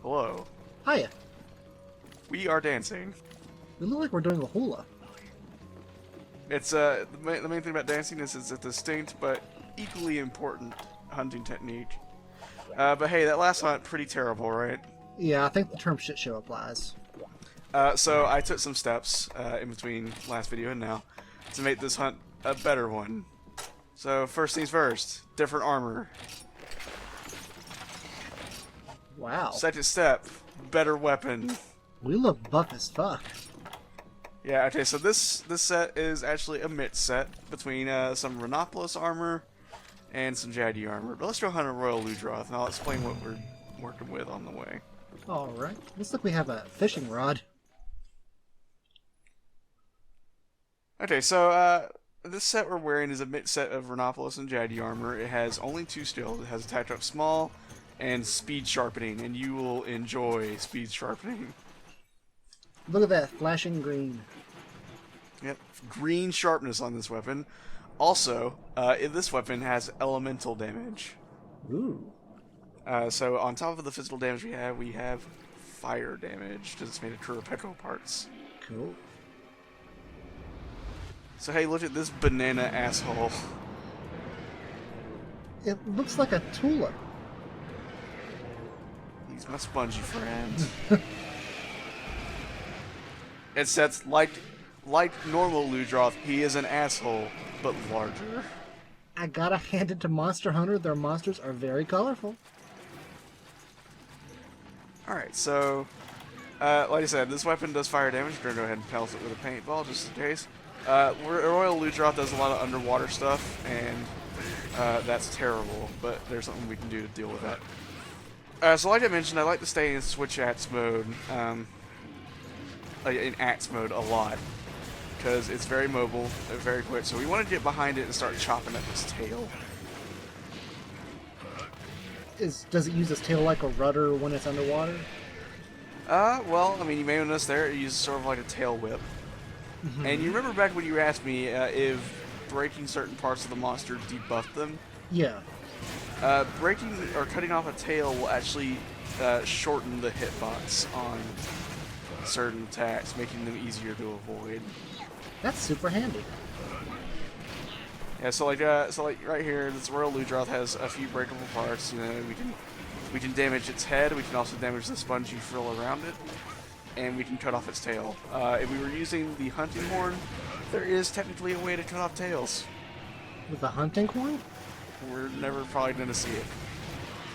Hello. Hiya. We are dancing. We look like we're doing a hula. It's the main thing about dancing is it's a distinct but equally important hunting technique. But hey, that last hunt pretty terrible, right? Yeah, I think the term shit show applies. So I took some steps in between last video and now to make this hunt a better one. So first things first, different armor. Wow. Second step, better weapon. We look buff as fuck. Yeah, okay, so this set is actually a mix set between some Rhinopolis armor and some Jaddy armor. But let's go hunt a Royal Ludroth, and I'll explain what we're working with on the way. Alright. Looks like we have a fishing rod. Okay, so this set we're wearing is a mix set of Rhinopolis and Jaddy armor. It has only 2 skills. It has attack up small and speed sharpening, and you will enjoy speed sharpening. Look at that flashing green. Yep, green sharpness on this weapon. Also, this weapon has elemental damage. Ooh. So on top of the physical damage we have fire damage because it's made of Kurapeko parts. Cool. So hey, look at this banana asshole. It looks like a tulip. He's my spongy friend. It sets like normal Ludroth, he is an asshole, but larger. I gotta hand it to Monster Hunter. Their monsters are very colorful. Alright, so like I said, this weapon does fire damage. We're gonna go ahead and pelt it with a paintball just in case. Royal Ludroth does a lot of underwater stuff, and that's terrible, but there's something we can do to deal with that. So like I mentioned, I like to stay in switch axe mode, in axe mode a lot, because it's very mobile, very quick. So we want to get behind it and start chopping at its tail. Does it use its tail like a rudder when it's underwater? Well, I mean, you may have noticed there, it uses sort of like a tail whip. Mm-hmm. And you remember back when you asked me if breaking certain parts of the monster debuffed them? Yeah. Breaking or cutting off a tail will actually shorten the hitbox on certain attacks, making them easier to avoid. That's super handy. Yeah, so like right here, this Royal Ludroth has a few breakable parts. You know, we can damage its head. We can also damage the spongy frill around it, and we can cut off its tail. If we were using the hunting horn, there is technically a way to cut off tails. With a hunting horn? We're never probably going to see it.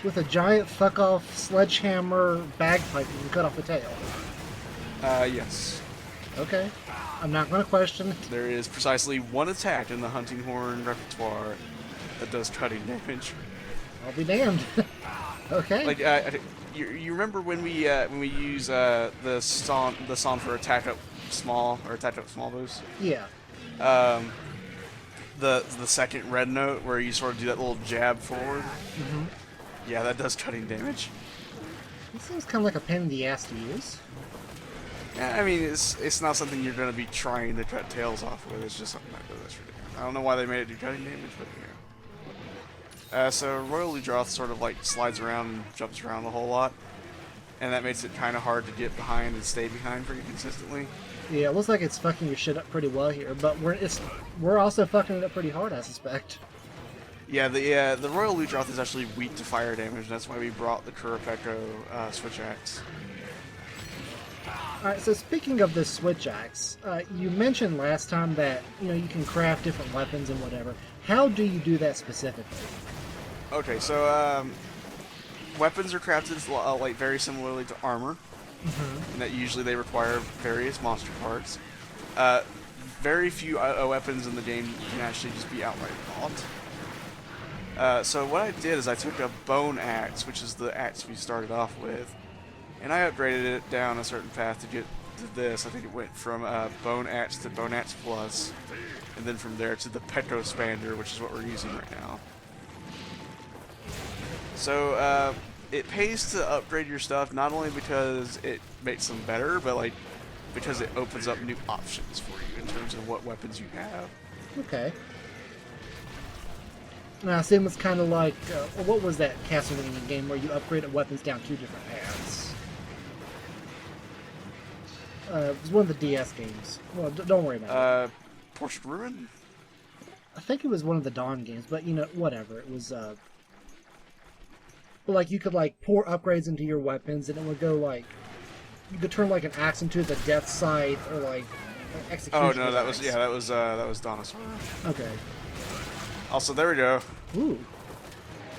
With a giant fuck-off sledgehammer bagpipe, you can cut off a tail. Yes. Okay. I'm not going to question. There is precisely one attack in the hunting horn repertoire that does cutting damage. I'll be damned. Okay. Like, you remember when we use the song for attack up small boost? Yeah. The second red note where you sort of do that little jab forward. Mm-hmm. Yeah, that does cutting damage. This seems kind of like a pain in the ass to use. Yeah, I mean, it's not something you're going to be trying to cut tails off with. It's just something that does ridiculous. I don't know why they made it do cutting damage, but yeah. So Royal Ludroth sort of like slides around and jumps around a whole lot, and that makes it kind of hard to get behind and stay behind pretty consistently. Yeah, it looks like it's fucking your shit up pretty well here, but we're also fucking it up pretty hard, I suspect. Yeah, the Royal Ludroth is actually weak to fire damage, and that's why we brought the Kurapeko switch axe. Alright, so speaking of this switch axe, you mentioned last time that, you can craft different weapons and whatever. How do you do that specifically? Okay, so weapons are crafted like very similarly to armor, in that usually they require various monster parts. Very few weapons in the game can actually just be outright bought. So what I did is I took a bone axe, which is the axe we started off with, and I upgraded it down a certain path to get to this. I think it went from bone axe to bone axe plus, and then from there to the Petro Spander, which is what we're using right now. So it pays to upgrade your stuff, not only because it makes them better, but like because it opens up new options for you in terms of what weapons you have. Okay. Now, I assume it's kind of like, what was that Castlevania game where you upgraded weapons down 2 different paths? It was one of the DS games. Well, don't worry about it. Portrait Ruin? I think it was one of the Dawn games, but you know, whatever. It was but like you could like pour upgrades into your weapons, and it would go like you could turn like an axe into the death scythe or like an execution. Oh no, that was that was Dinosaur. Okay. Also, there we go. Ooh.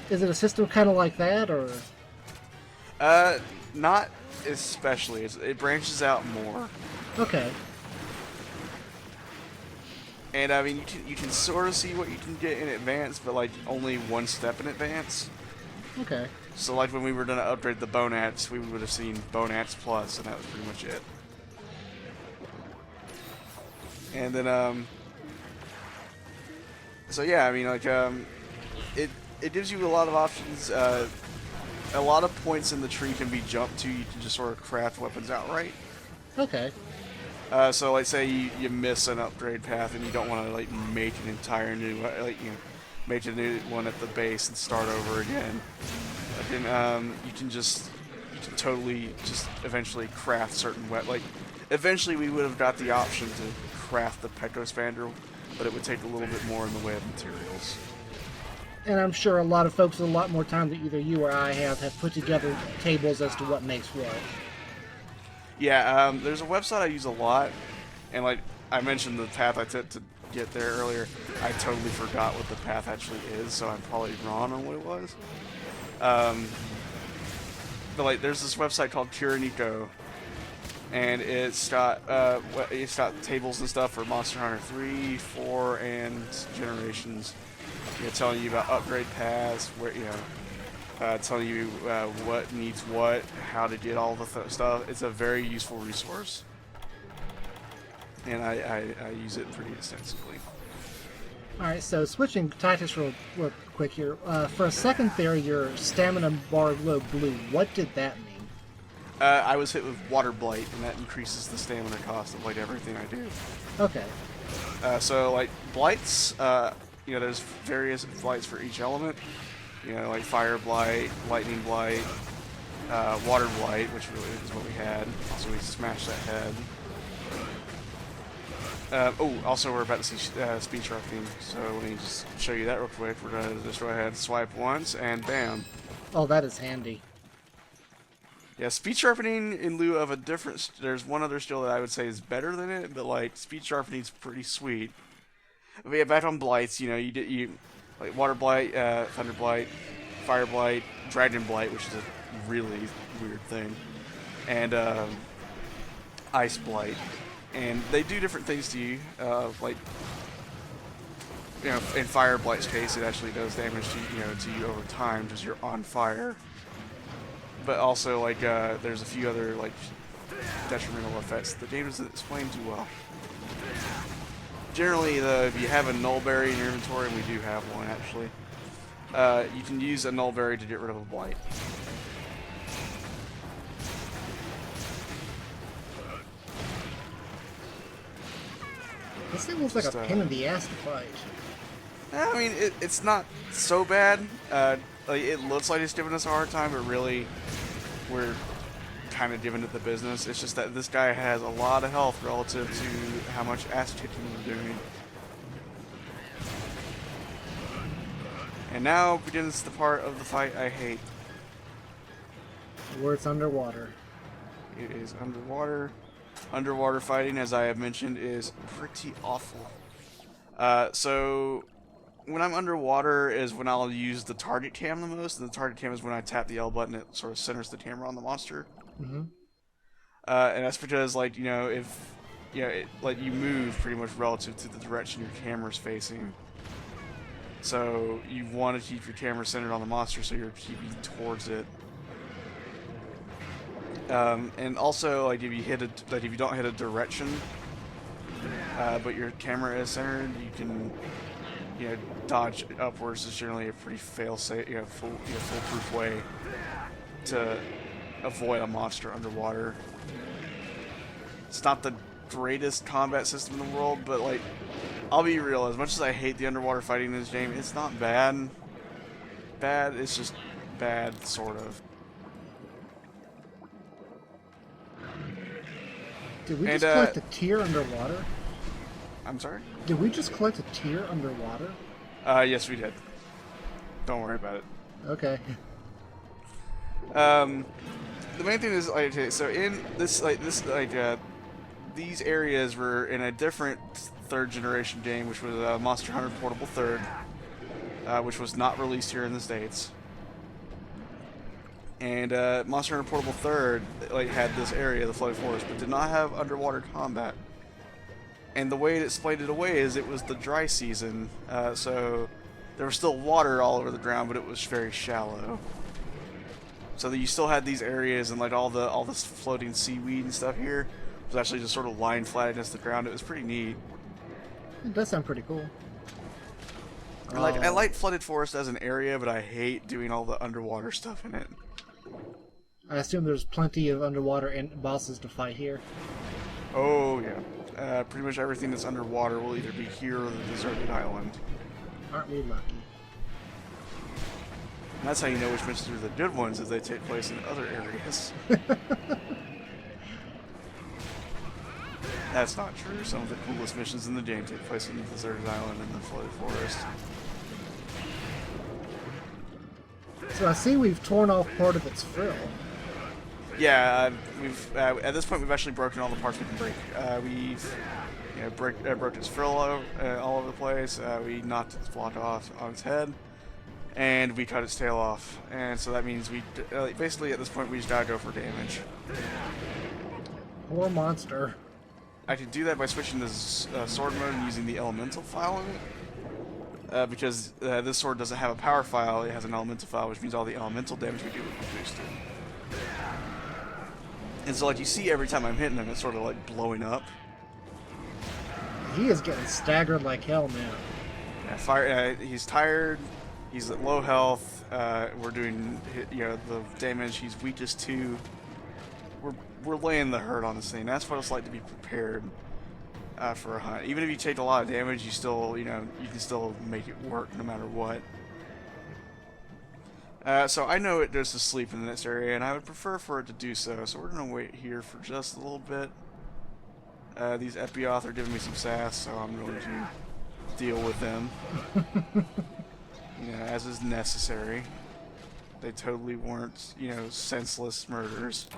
Is it a system kind of like that, or? Not especially. It branches out more. Okay. And I mean, you can sort of see what you can get in advance, but like only one step in advance. Okay. So like when we were gonna upgrade the Bone Axe, we would have seen Bone Axe Plus, and that was pretty much it. And then so yeah, I mean like it gives you a lot of options. A lot of points in the tree can be jumped to. You can just sort of craft weapons outright. Okay. So like say you miss an upgrade path and you don't want to like make an entire new make a new one at the base and start over again. Then you can totally just eventually craft certain like eventually we would have got the option to craft the Pecospander, but it would take a little bit more in the way of materials. And I'm sure a lot of folks with a lot more time than either you or I have put together tables as to what makes what. Yeah, there's a website I use a lot, and like I mentioned the path I took to get there earlier, I totally forgot what the path actually is, so I'm probably wrong on what it was. But like there's this website called Kirinico, and it's got tables and stuff for Monster Hunter 3, 4, and Generations. Telling you about upgrade paths, where telling you what needs what, how to get all the stuff. It's a very useful resource, and I use it pretty extensively. All right, so switching tactics real quick here. For a second there, your stamina bar glowed blue. What did that mean? I was hit with Water Blight, and that increases the stamina cost of like everything I do. Okay. So like blights, there's various blights for each element. Like Fire Blight, Lightning Blight, Water Blight, which really is what we had. Also, we smashed that head. Also we're about to see speed sharpening, so let me just show you that real quick. We're going to just go ahead and swipe once, and bam. Oh, that is handy. Yeah, speed sharpening in lieu of a different... There's one other skill that I would say is better than it, but like speed sharpening's pretty sweet. But yeah, back on blights, you like Water Blight, Thunder Blight, Fire Blight, Dragon Blight, which is a really weird thing, and Ice Blight. And they do different things to you, like, in Fire Blight's case, it actually does damage to you over time because you're on fire. But also, like, there's a few other, like, detrimental effects the game doesn't explain too well. Generally, if you have a Nullberry in your inventory, and we do have one, actually, you can use a Nullberry to get rid of a Blight. This thing looks like a pain in the ass to fight. I mean, it's not so bad. Like, it looks like it's giving us a hard time, but really, we're kind of giving it the business. It's just that this guy has a lot of health relative to how much ass kicking we're doing. And now begins the part of the fight I hate. Where it's underwater. It is underwater. Underwater fighting, as I have mentioned, is pretty awful. So when I'm underwater is when I'll use the target cam the most, and the target cam is when I tap the L button, it sort of centers the camera on the monster. Mm-hmm. And that's because, like, if you move pretty much relative to the direction your camera's facing. So you want to keep your camera centered on the monster, so you're keeping towards it. And also, like, if you don't hit a direction, but your camera is centered, you can, dodge upwards. Is generally a pretty fail-safe, foolproof way to avoid a monster underwater. It's not the greatest combat system in the world, but like, I'll be real. As much as I hate the underwater fighting in this game, it's not bad. Bad. It's just bad, sort of. Did we And, just collect a tier underwater? I'm sorry? Did we just collect a tier underwater? Yes, we did. Don't worry about it. Okay. The main thing is, like, okay, so in this, these areas were in a different third generation game, which was Monster Hunter Portable Third, which was not released here in the States. And Monster Hunter Portable Third, like, had this area, the Floating Forest, but did not have underwater combat. And the way it explained it away is it was the dry season, so there was still water all over the ground, but it was very shallow. So that you still had these areas, and like all this floating seaweed and stuff here was actually just sort of lying flat against the ground. It was pretty neat. It does sound pretty cool. Like, I like flooded forest as an area, but I hate doing all the underwater stuff in it. I assume there's plenty of underwater bosses to fight here. Oh yeah, pretty much everything that's underwater will either be here or the deserted island. Aren't we lucky? And that's how you know which missions are the good ones, is they take place in other areas. That's not true. Some of the coolest missions in the game take place in the deserted island and the flooded forest. So I see we've torn off part of its frill. Yeah, we've at this point we've actually broken all the parts we can break. We've broke its frill all over the place. We knocked its block off on its head, and we cut its tail off. And so that means we basically at this point we just gotta go for damage. Poor monster. I can do that by switching to sword mode and using the elemental file in it. Because this sword doesn't have a power file, it has an elemental file, which means all the elemental damage we do will be boosted. And so, like, you see every time I'm hitting him, it's sort of like blowing up. He is getting staggered like hell now. Yeah, he's tired, he's at low health, we're doing, the damage he's weakest to. We're laying the hurt on this thing. That's what it's like to be prepared for a hunt. Even if you take a lot of damage, you still, you can still make it work no matter what. So I know it goes to sleep in this area, and I would prefer for it to do so. So we're gonna wait here for just a little bit. These Epioth are giving me some sass, so I'm going to deal with them. As is necessary. They totally weren't, senseless murders.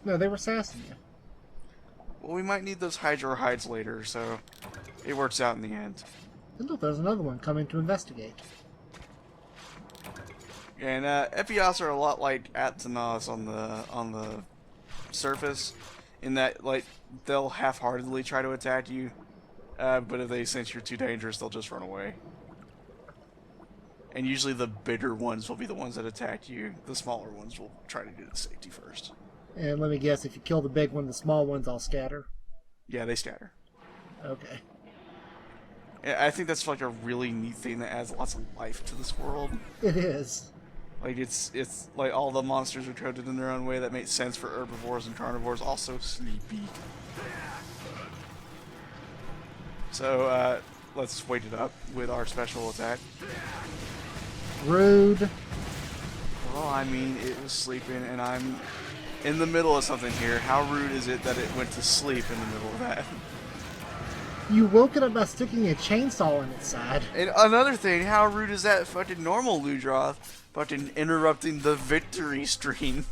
No, they were sassing you. Well, we might need those Hydro hides later, so it works out in the end. And look, there's another one coming to investigate. And Epioths are a lot like Atanas on the surface, in that like they'll half-heartedly try to attack you, but if they sense you're too dangerous, they'll just run away. And usually the bigger ones will be the ones that attack you. The smaller ones will try to get to safety first. And let me guess, if you kill the big one, the small ones all scatter? Yeah, they scatter. Okay. I think that's like a really neat thing that adds lots of life to this world. It is. Like it's like all the monsters are coded in their own way that makes sense for herbivores and carnivores. Also sleepy. So let's wait it up with our special attack. Rude. Well, I mean, it was sleeping, and I'm in the middle of something here. How rude is it that it went to sleep in the middle of that? You woke it up by sticking a chainsaw in its side. And another thing, how rude is that fucking normal Ludroth fucking interrupting the victory stream?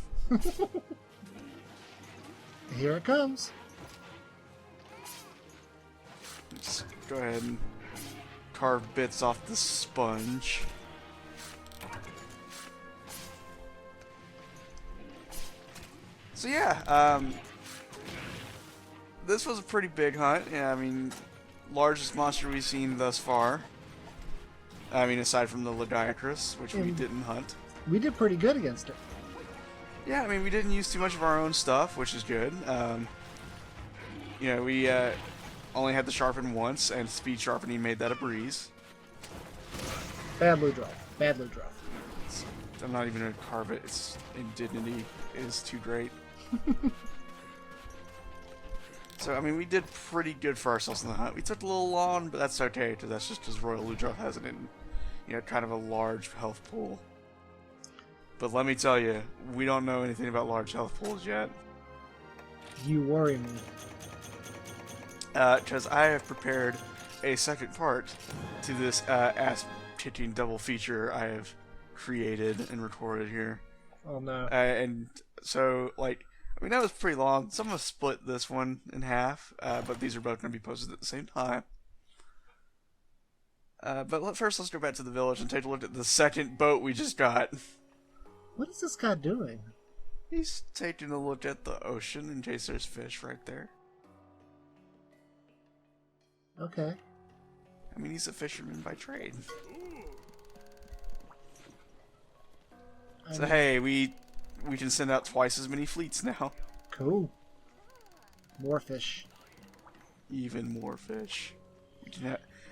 Here it comes. Let's go ahead and carve bits off the sponge. So yeah, this was a pretty big hunt. Yeah, I mean, largest monster we've seen thus far. I mean, aside from the Lodiacrus, which we didn't hunt. We did pretty good against it. Yeah, I mean, we didn't use too much of our own stuff, which is good. We only had to sharpen once, and speed sharpening made that a breeze. Bad Ludroth. Bad Ludroth. I'm not even going to carve it. Its indignity is too great. So, I mean, we did pretty good for ourselves in the hunt. We took a little long, but that's okay, because that's just because Royal Ludroth has it in, kind of a large health pool. But let me tell you, we don't know anything about large health pools yet. You worry me. Because I have prepared a second part to this ass-kicking double feature I have created and recorded here. Oh no. And so, like, I mean, that was pretty long. Some of us split this one in half, but these are both going to be posted at the same time. But first, let's go back to the village and take a look at the second boat we just got. What is this guy doing? He's taking a look at the ocean in case there's fish right there. Okay. I mean, he's a fisherman by trade. So hey, we can send out twice as many fleets now. Cool. More fish. Even more fish.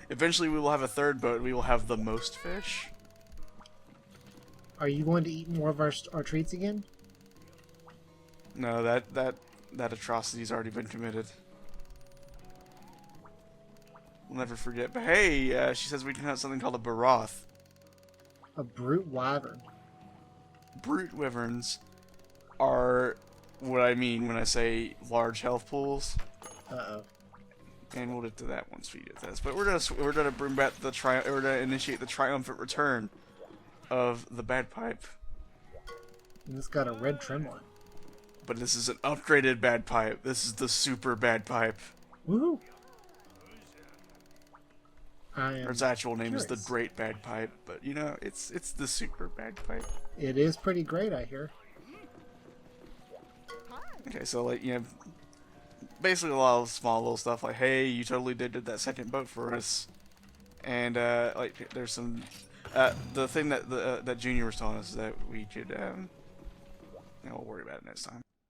Eventually, we will have a third boat. We will have the most fish. Are you going to eat more of our treats again? No, that atrocity's already been committed. We'll never forget. But hey, she says we can have something called a Baroth. A brute wyvern. Brute wyverns are what I mean when I say large health pools. Uh-oh. And we'll get to that once we get this. But we're gonna bring back the we're gonna initiate the triumphant return of the bagpipe. And it's got a red trim on it. But this is an upgraded bagpipe. This is the super bagpipe. Woohoo! Its actual name is the curious. Great Bagpipe, but you know, it's the super bagpipe. It is pretty great, I hear. Okay, so like, you know, basically a lot of small little stuff like, hey, you totally did that second boat for us, and like there's some the thing that that Junior was telling us is that we could you know, we'll worry about it next time.